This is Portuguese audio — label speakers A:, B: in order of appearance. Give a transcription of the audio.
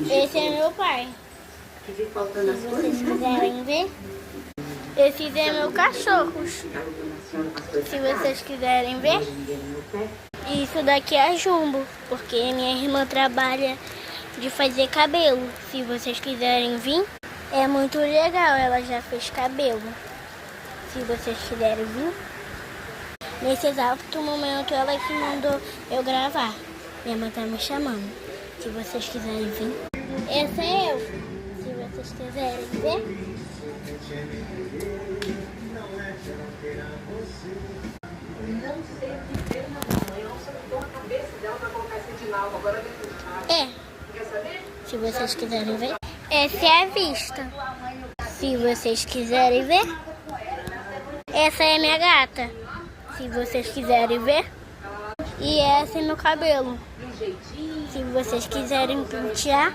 A: Esse é meu pai. Se vocês quiserem ver. Esses é meu cachorro. Se vocês quiserem ver. Isso daqui é a Jumbo, porque minha irmã trabalha de fazer cabelo. Se vocês quiserem vir, é muito legal, ela já fez cabelo. Se vocês quiserem vir. Nesse exato momento ela que mandou eu gravar. Minha mãe tá me chamando. Se vocês quiserem vir. Essa é eu. Se vocês quiserem ver. É. Se vocês quiserem ver. Essa é a vista. Se vocês quiserem ver. Essa é minha gata. Se vocês quiserem ver. E essa é meu cabelo. Se vocês quiserem pentear.